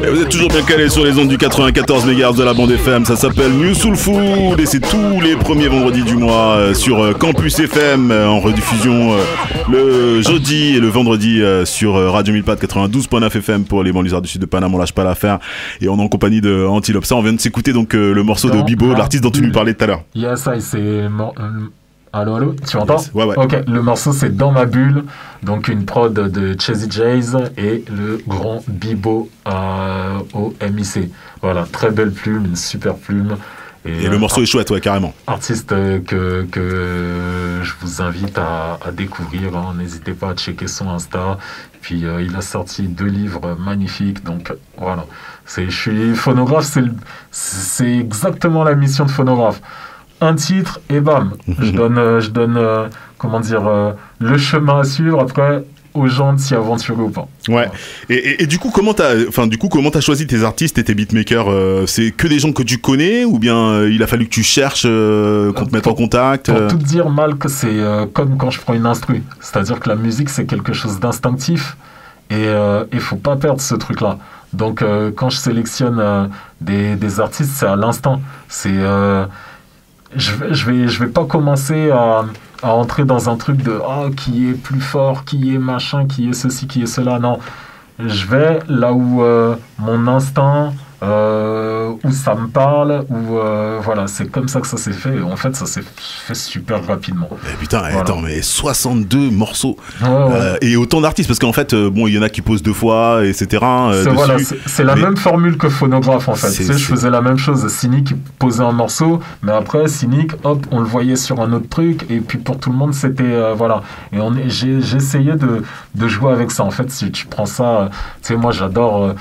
Et vous êtes toujours bien calés sur les ondes du 94 MHz de la bande FM. Ça s'appelle New Soul Food et c'est tous les premiers vendredis du mois sur Campus FM en rediffusion le jeudi et le vendredi sur Radio Milpat 92.9 FM pour les banlieusards du sud de Paname. On lâche pas l'affaire et on est en compagnie de Antilope. Ça, on vient de s'écouter donc le morceau de Bibo, l'artiste dont tu nous parlais tout à l'heure. Yes, c'est Allô, tu m'entends? Yes. Ouais. Ok, le morceau c'est Dans ma bulle, donc une prod de Cheesy Jazz et le grand Bibo au MIC. Voilà, très belle plume, une super plume. Et le morceau est chouette, ouais, carrément. Artiste que je vous invite à découvrir, hein. N'hésitez pas à checker son Insta. Puis il a sorti 2 livres magnifiques, donc voilà. Je suis phonographe, c'est exactement la mission de phonographe. Un titre et bam, je donne comment dire, le chemin à suivre. Après, aux gens de s'y aventurer ou pas. Ouais. Et du coup, comment t'as choisi tes artistes et tes beatmakers? C'est que des gens que tu connais ou bien il a fallu que tu cherches qu'on te mette en contact? Pour tout te dire, Malk, c'est comme quand je prends une instru. C'est-à-dire que la musique, c'est quelque chose d'instinctif et il faut pas perdre ce truc-là. Donc, quand je sélectionne des artistes, c'est à l'instant. C'est... je vais pas commencer à entrer dans un truc de qui est plus fort, qui est machin, qui est ceci, qui est cela. Non, je vais là où mon instinct, où ça me parle, où voilà, c'est comme ça que ça s'est fait. Et en fait, ça s'est fait super rapidement. Putain, voilà. Attends, mais 62 morceaux ouais. Et autant d'artistes, parce qu'en fait, bon, il y en a qui posent 2 fois, etc. C'est la même formule que Phonographe en fait. Tu sais, je faisais la même chose. Cynic posait un morceau, mais après Cynic, hop, on le voyait sur un autre truc, et puis pour tout le monde, c'était voilà. Et j'ai essayé de jouer avec ça. En fait, si tu prends ça, tu sais, moi j'adore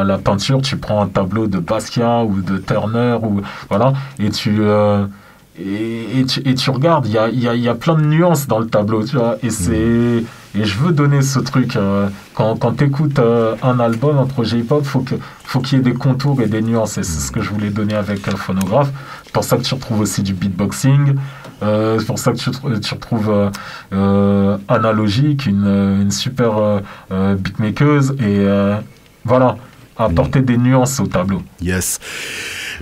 la peinture. Tu prends un tableau de Basquiat ou de Turner ou voilà, et tu regardes, il y a plein de nuances dans le tableau, tu vois, et je veux donner ce truc quand t'écoutes un album, un projet hip-hop, faut qu'il y ait des contours et des nuances, et c'est ce que je voulais donner avec un Phonographe. C'est pour ça que tu retrouves aussi du beatboxing, c'est pour ça que tu retrouves Analogique, une super beatmakeuse, et voilà, apporter des nuances au tableau. Yes.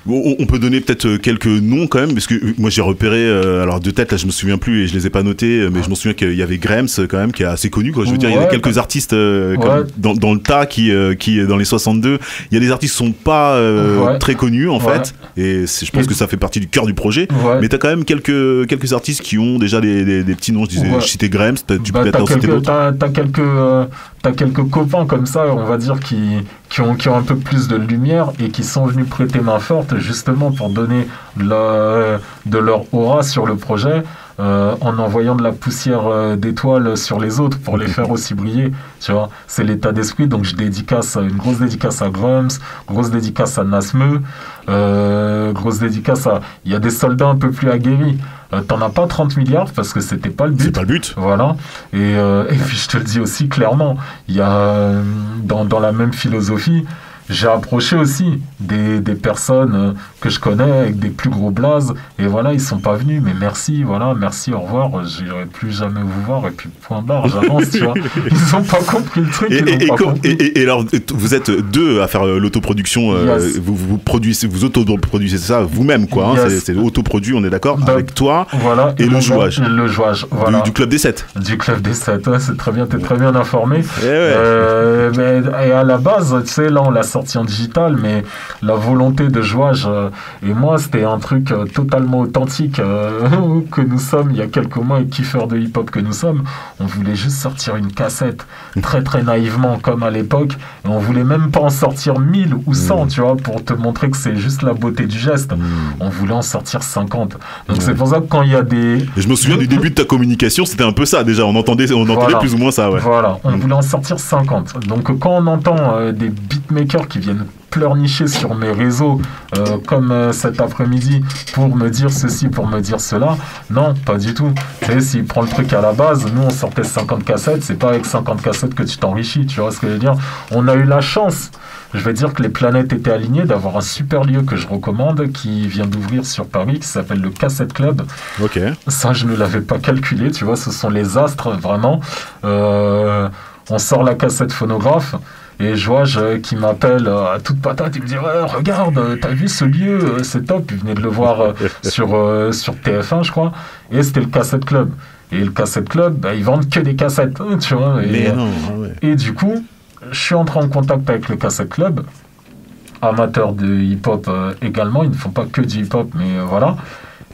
On peut donner peut-être quelques noms quand même, parce que moi j'ai repéré, alors de tête là je me souviens plus et je les ai pas notés, mais je m'en souviens qu'il y avait Grems quand même qui est assez connu, quoi. Je veux dire, il y a quelques artistes dans le tas qui dans les 62, il y a des artistes qui sont pas très connus en fait, et je pense que ça fait partie du cœur du projet, mais t'as quand même quelques artistes qui ont déjà des petits noms. Je citais Grems, tu peux peut-être en citer d'autres. T'as quelques copains comme ça, on va dire, qui ont un peu plus de lumière et qui sont venus prêter main forte justement pour donner de leur aura sur le projet, en envoyant de la poussière d'étoiles sur les autres pour les faire aussi briller, tu vois. C'est l'état d'esprit. Donc je dédicace une grosse dédicace à Grums, grosse dédicace à Nasmeu, grosse dédicace à... Il y a des soldats un peu plus aguerris. T'en as pas 30 milliards parce que c'était pas le but. C'est pas le but. Voilà. Et puis je te le dis aussi clairement, il y a dans la même philosophie, j'ai approché aussi des personnes que je connais avec des plus gros blazes, et voilà, ils sont pas venus, mais merci, voilà, merci, au revoir, j'irai plus jamais vous voir, et puis point barre, j'avance, tu vois. Ils ont pas compris le truc. Et alors, vous êtes deux à faire l'autoproduction, vous autoproduisez ça vous-même, quoi, hein, c'est autoproduit, on est d'accord, avec toi, voilà, et le jouage. Le jouage, voilà. Du Club des 7. Du Club des 7, ouais, c'est très bien, t'es très bien informé. Et à la base, tu sais, là, on l'a sorti en digital, mais la volonté de jouage, et moi, c'était un truc totalement authentique que nous sommes, il y a quelques mois, et kiffeurs de hip-hop que nous sommes. On voulait juste sortir une cassette, très très naïvement, comme à l'époque, et on voulait même pas en sortir 1000 ou 100, tu vois, pour te montrer que c'est juste la beauté du geste. On voulait en sortir 50. Donc c'est pour ça que quand il y a des... Et je me souviens du début de ta communication, c'était un peu ça, déjà, on entendait voilà. Plus ou moins ça, ouais. Voilà, on voulait en sortir 50. Donc quand on entend des beatmakers qui viennent pleurnicher sur mes réseaux comme cet après-midi pour me dire ceci, pour me dire cela, non, pas du tout. Tu sais, s'il prend le truc à la base, nous on sortait 50 cassettes, c'est pas avec 50 cassettes que tu t'enrichis, tu vois ce que je veux dire. On a eu la chance, je vais dire, que les planètes étaient alignées, d'avoir un super lieu que je recommande qui vient d'ouvrir sur Paris, qui s'appelle le Cassette Club. Ok. Ça, je ne l'avais pas calculé, tu vois, ce sont les astres, vraiment. On sort la cassette Phonographe, et Joage qui m'appelle à toute patate, il me dit ouais, regarde, t'as vu ce lieu, c'est top. Il venait de le voir sur TF1, je crois, et c'était le Cassette Club. Et le Cassette Club, ils vendent que des cassettes, tu vois. Et du coup, je suis entré en contact avec le Cassette Club, amateurs de hip-hop également, ils ne font pas que du hip-hop, mais voilà.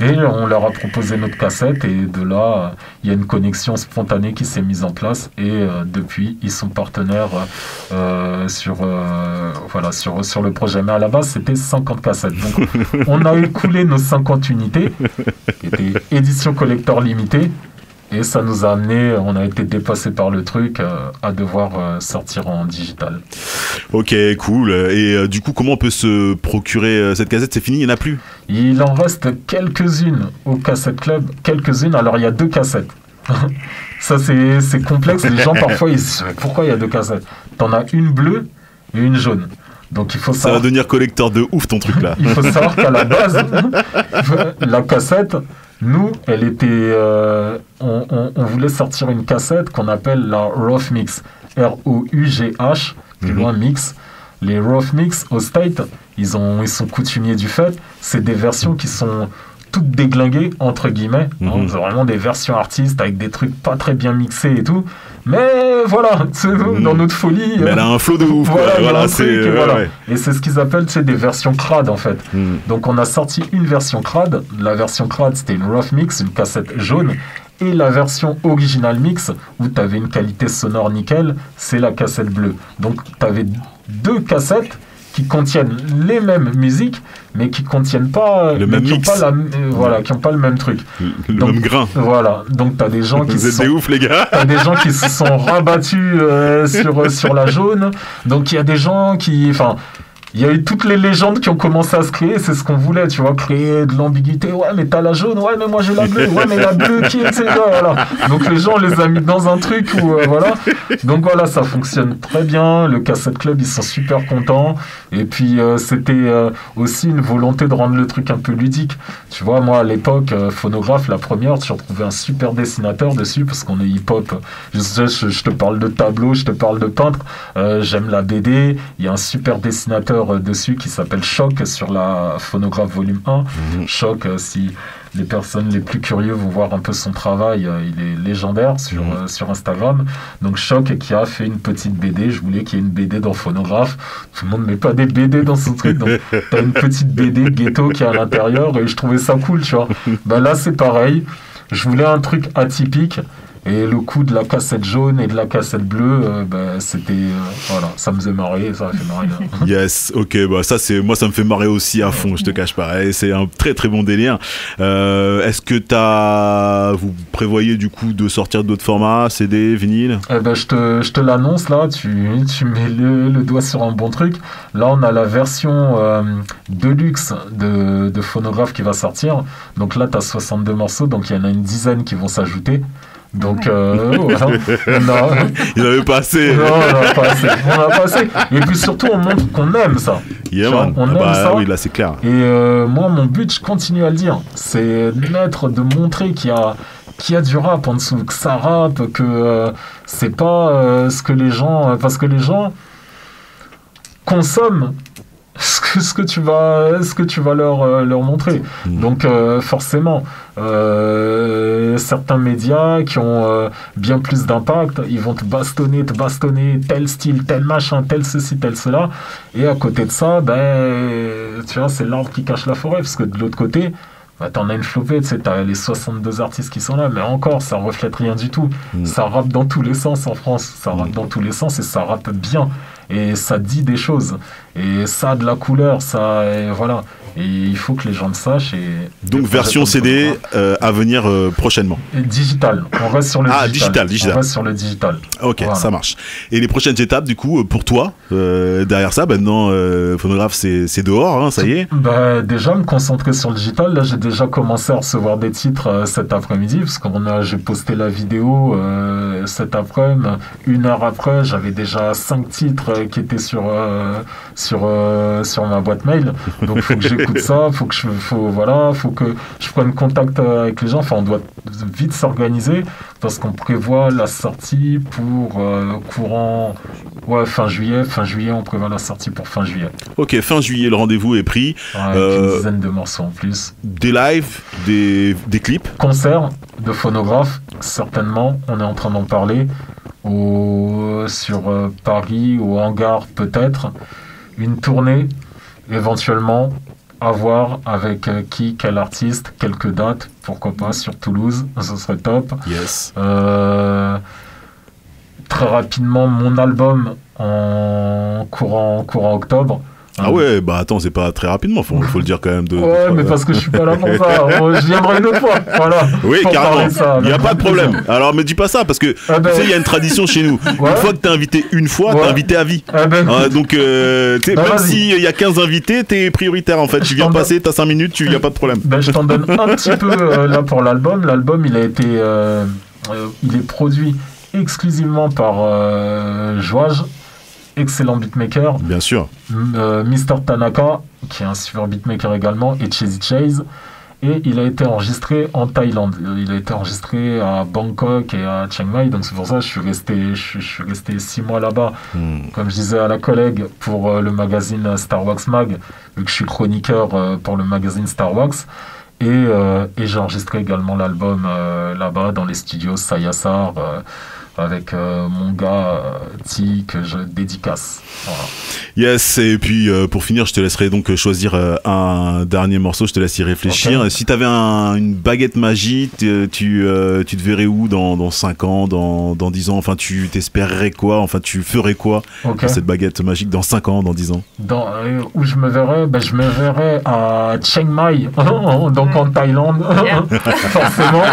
Et on leur a proposé notre cassette, et de là, il y a une connexion spontanée qui s'est mise en place, et depuis, ils sont partenaires sur le projet. Mais à la base, c'était 50 cassettes. Donc, on a écoulé nos 50 unités, qui étaient édition collector limitée, et ça nous a amené, on a été dépassé par le truc, à devoir sortir en digital. Ok, cool. Et du coup, comment on peut se procurer cette cassette? C'est fini, il n'y en a plus? Il en reste quelques-unes au Cassette Club. Quelques-unes, alors il y a 2 cassettes. Ça, c'est complexe. Les gens, parfois, ils se disent pourquoi il y a 2 cassettes. T'en as une bleue et une jaune. Donc, il faut savoir... Ça va devenir collecteur de ouf, ton truc là. Il faut savoir qu'à la base, la cassette, nous, elle était... on voulait sortir une cassette qu'on appelle la Rough Mix. R-O-U-G-H, plus loin mix. Les Rough Mix, au State, ils sont coutumiers du fait. C'est des versions qui sont... toutes déglinguées, entre guillemets. C'est vraiment des versions artistes avec des trucs pas très bien mixés et tout. Mais voilà, dans notre folie... Mais elle a un flow de ouf. Voilà, voilà. Et c'est ce qu'ils appellent des versions crades, en fait. Donc on a sorti une version crade. La version crade, c'était une rough mix, une cassette jaune. Et la version original mix, où tu avais une qualité sonore nickel, c'est la cassette bleue. Donc tu avais 2 cassettes qui contiennent les mêmes musiques, mais qui contiennent pas le même mix. Qui ont pas le même truc. Le même grain. Voilà. Donc t'as des gens qui Vous êtes des ouf, les gars. T'as des gens qui se sont rabattus sur la jaune. Donc il y a des gens qui, il y a eu toutes les légendes qui ont commencé à se créer, c'est ce qu'on voulait, tu vois, créer de l'ambiguïté. Ouais, mais t'as la jaune, ouais, mais moi j'ai la bleue, ouais, mais la bleue qui est, voilà. Donc les gens, on les a mis dans un truc où, voilà. Donc voilà, ça fonctionne très bien. Le Cassette Club, ils sont super contents. Et puis c'était aussi une volonté de rendre le truc un peu ludique. Tu vois, moi à l'époque, Phonographe, la première, j'ai retrouvé un super dessinateur dessus parce qu'on est hip-hop. Je te parle de tableau, je te parle de peintre. J'aime la BD. Il y a un super dessinateur dessus qui s'appelle Choc sur la Phonographe volume 1. Choc, si les personnes les plus curieux vont voir un peu son travail, il est légendaire sur Instagram. Donc Choc qui a fait une petite BD. Je voulais qu'il y ait une BD dans Phonographe. Tout le monde met pas des BD dans son truc. Donc t'as une petite BD ghetto qui est à l'intérieur et je trouvais ça cool, tu vois. Là c'est pareil. Je voulais un truc atypique. Et le coup de la cassette jaune et de la cassette bleue, c'était... voilà, ça me faisait marrer, ça m'a fait marrer. Yes, ok, moi ça me fait marrer aussi à fond, je te cache pas. Et c'est un très très bon délire. Est-ce que vous prévoyez du coup de sortir d'autres formats, CD, vinyle? Je te l'annonce là, tu mets le doigt sur un bon truc. Là on a la version deluxe de Phonographe qui va sortir. Donc là tu as 62 morceaux, donc il y en a une dizaine qui vont s'ajouter. Donc, voilà. Il n'y avait pas assez. Non, on n'a pas assez. Et puis surtout, on montre qu'on aime ça. Yeah, on aime ça. Oui, là, c'est clair. Et moi, mon but, je continue à le dire, c'est de montrer qu'il y a du rap en dessous, que ça rappe, que c'est pas ce que les gens... parce que les gens consomment ce que tu vas leur montrer. Donc forcément certains médias qui ont bien plus d'impact, ils vont te bastonner tel style, tel machin, tel ceci, tel cela, et à côté de ça tu vois, c'est l'arbre qui cache la forêt, parce que de l'autre côté t'en as une flopée, tu sais, t'as les 62 artistes qui sont là, mais encore, ça reflète rien du tout. Ça rappe dans tous les sens en France, ça rappe dans tous les sens et ça rappe bien. Et ça dit des choses. Et ça a de la couleur, et voilà. Et il faut que les gens le sachent. Donc version CD à venir prochainement. Et digital. On reste sur le digital. Digital. On reste sur le digital. Ok, voilà. Ça marche. Et les prochaines étapes, du coup, pour toi, derrière ça, maintenant, Phonographe, c'est dehors, hein, ça y est. Déjà, me concentrer sur le digital. Là, j'ai déjà commencé à recevoir des titres cet après-midi, parce que j'ai posté la vidéo cet après-midi. 1 heure après, j'avais déjà 5 titres qui étaient sur ma boîte mail. Donc, il faut que j'écoute ça, faut que je prenne contact avec les gens. Enfin, on doit vite s'organiser parce qu'on prévoit la sortie pour fin juillet. Fin juillet, on prévoit la sortie pour fin juillet. Ok, fin juillet, le rendez-vous est pris. Avec une dizaine de morceaux en plus. Des lives, des clips. Concerts de Phonographe, certainement. On est en train d'en parler. Sur Paris, au Hangar peut-être. Une tournée, éventuellement. À voir avec quel artiste, quelques dates, pourquoi pas, sur Toulouse, ce serait top. Yes. Très rapidement, mon album en courant octobre. Ah ouais, attends, c'est pas très rapidement, faut le dire quand même. Mais parce que je suis pas là pour ça, je viendrai une autre fois, voilà. Oui, carrément, il n'y a pas de problème. Alors me dis pas ça, parce que tu sais, il y a une tradition chez nous. Ouais. Une fois que t'es invité une fois, t'es invité à vie. Donc, même s'il y a 15 invités, t'es prioritaire en fait. Tu viens passer, t'as 5 minutes, il n'y a pas de problème. Je t'en donne un petit peu là pour l'album. L'album, il a été il est produit exclusivement par Joaj, excellent beatmaker. Bien sûr. Mr Tanaka, qui est un super beatmaker également, et Chasey Chase. Et il a été enregistré en Thaïlande. Il a été enregistré à Bangkok et à Chiang Mai. Donc c'est pour ça que je suis resté 6 mois là-bas. Comme je disais à la collègue, pour le magazine Star Wax Mag, vu que je suis chroniqueur pour le magazine Star Wax. Et j'ai enregistré également l'album là-bas dans les studios Sayasar avec mon gars Ti que je dédicace. Voilà. Yes, et puis pour finir, je te laisserai donc choisir un dernier morceau, je te laisse y réfléchir. Okay. Si tu avais une baguette magique, tu te verrais où dans 5 ans, dans 10 ans, enfin tu t'espérerais quoi, enfin tu ferais quoi avec cette baguette magique dans 5 ans, dans 10 ans? Où je me verrais, je me verrais à Chiang Mai, donc en Thaïlande, forcément,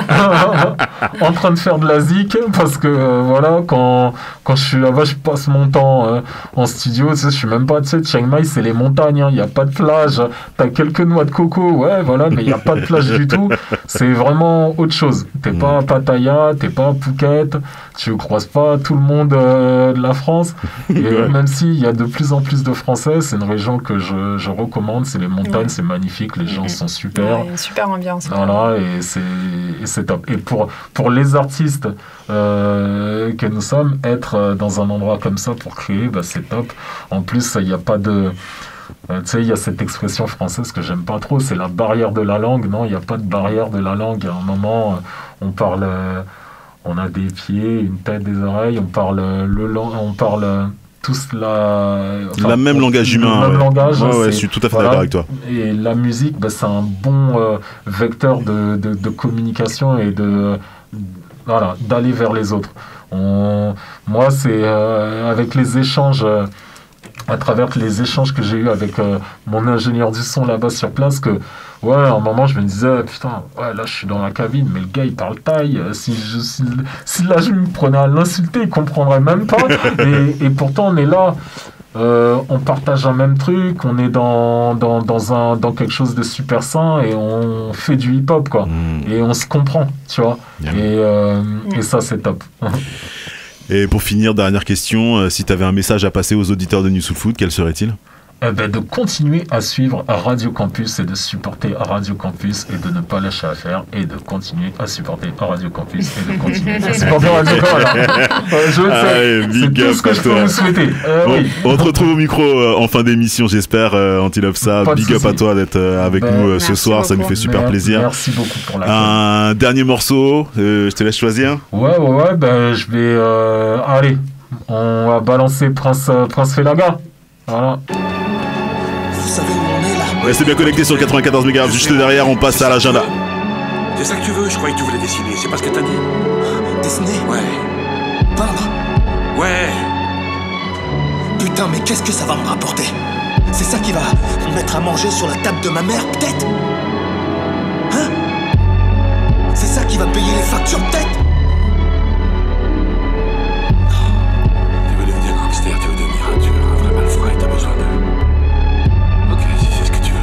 en train de faire de la zik, parce que voilà, quand je suis là-bas, je passe mon temps en studio, tu sais, je suis même pas, tu sais, Chiang Mai, c'est les montagnes, il n'y a pas de plage, t'as quelques noix de coco, ouais, voilà, mais il n'y a pas de plage du tout, c'est vraiment autre chose. T'es pas à Pattaya, t'es pas à Phuket, tu croises pas tout le monde de la France, et même s'il y a de plus en plus de Français, c'est une région que je recommande, c'est les montagnes, c'est magnifique, les gens sont super. Une super ambiance. Voilà, et c'est top. Et pour les artistes que nous sommes, être dans un endroit comme ça pour créer, c'est top. En plus, il n'y a pas de... tu sais, il y a cette expression française que j'aime pas trop, c'est la barrière de la langue. Non, il n'y a pas de barrière de la langue. À un moment, on parle... on a des pieds, une tête, des oreilles, on parle tous la même langage humain. Le même langage. Ouais, je suis tout à fait d'accord avec toi. Et la musique, c'est un bon vecteur de communication et d'aller vers les autres. Moi, c'est avec les échanges, à travers les échanges que j'ai eus avec mon ingénieur du son là-bas sur place, que à un moment je me disais putain, là je suis dans la cabine, mais le gars il parle thaï, si là je me prenais à l'insulter, il comprendrait même pas. et pourtant on est là. On partage un même truc, on est dans quelque chose de super sain et on fait du hip-hop, quoi. Et on se comprend, tu vois. Et ça, c'est top. Et pour finir, dernière question, si tu avais un message à passer aux auditeurs de New Soul Food, quel serait-il ? De continuer à suivre Radio Campus et de supporter Radio Campus et de ne pas lâcher l'affaire et de continuer à supporter Radio Campus et de continuer à supporter Radio Campus. Je le sais, c'est tout ce que je peux vous souhaiter. On te retrouve au micro en fin d'émission, j'espère, Antilopsa. Big up à toi d'être avec nous ce soir, ça nous fait super plaisir. Merci beaucoup pour la Un dernier morceau, je te laisse choisir. Ouais, je vais... allez, on va balancer Prince Felaga. Voilà. Vous savez où on est là? Restez bien connectés sur le 94 MHz, juste derrière, on passe à l'agenda. C'est ça que tu veux? Je croyais que tu voulais dessiner, c'est pas ce que t'as dit. Dessiner? Ouais. Peindre? Ouais. Putain, mais qu'est-ce que ça va me rapporter? C'est ça qui va me mettre à manger sur la table de ma mère, peut-être? Hein? C'est ça qui va payer les factures, peut-être? Tu veux devenir gangster, tu veux devenir un vrai malfrat et t'as besoin de... Ok, si c'est ce que tu veux.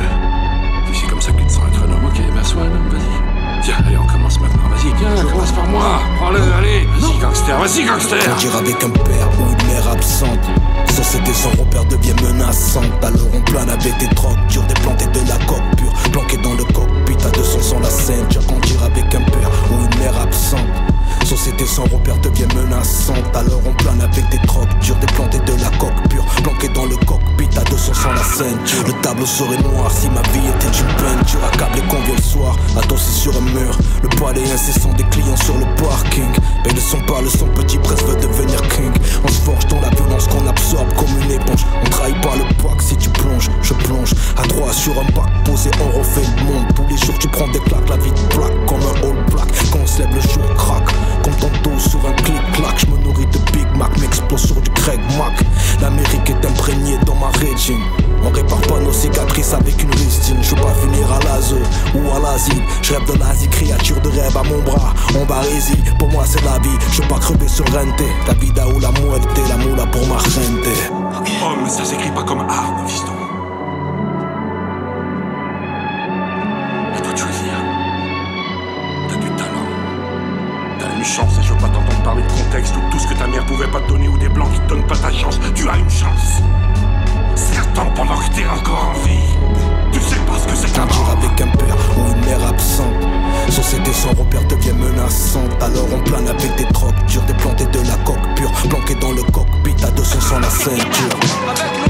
Si c'est comme ça que tu te sens être un homme, ok, ben sois un homme, vas-y. Tiens, allez, on commence maintenant, vas-y, tiens, commence par moi. Prends-le, allez, vas-y gangster. Grandir avec un père ou une mère absente, société sans repère devient menaçante. Alors on plane avec des drogues dures, déplanté de la coque pure, planqué dans le cockpit à 200 sans la scène. Grandir avec un père ou une mère absente, société sans repère devient menaçante. Alors on plane avec des drogues dures, déplanté de la coque pure, planqué dans le cockpit à 200 sans la scène. Le tableau serait noir si ma vie était une peinture, accablé qu'on vient le soir, adossé sur un mur. Le palais incessant des clients sur le parking. Paye le son par le son, petit presse veut devenir king. On se forge dans la violence qu'on absorbe comme une éponge. On trahit pas le pack si tu plonges, je plonge à droite sur un bac posé, on refait le monde. Tous les jours tu prends des claques, la vie te plaque comme un all black. Quand on se lève le jour craque, comme ton dos sur un clic-clac. Je me nourris de Big Mac, m'explose sur du Craig Mac. L'Amérique est imprégnée dans ma régime. On répare pas nos cicatrices avec une rustine. Je veux pas finir à l'ASE ou à l'asile. Je rêve de l'Asie, créature de rêve à mon bras. On barésie, pour moi c'est la vie. Je veux pas crever sur rente. La vida ou la muerte, la moula pour ma gente. Okay. Oh mais ça s'écrit pas comme arme, fiston. À toi de choisir. T'as du talent, t'as une chance. sans la ceinture. Avec